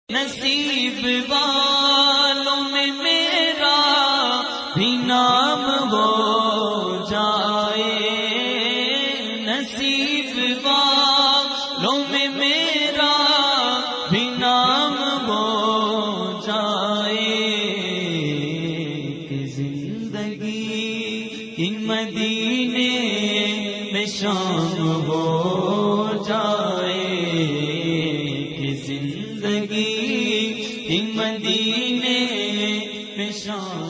नसीब वालों में मेरा भी नाम हो जाए, नसीब वालों में मेरा भी नाम हो जाए, कि जिंदगी की मदीने में शाम हो जाए, कि जिंदगी मदीने में शाम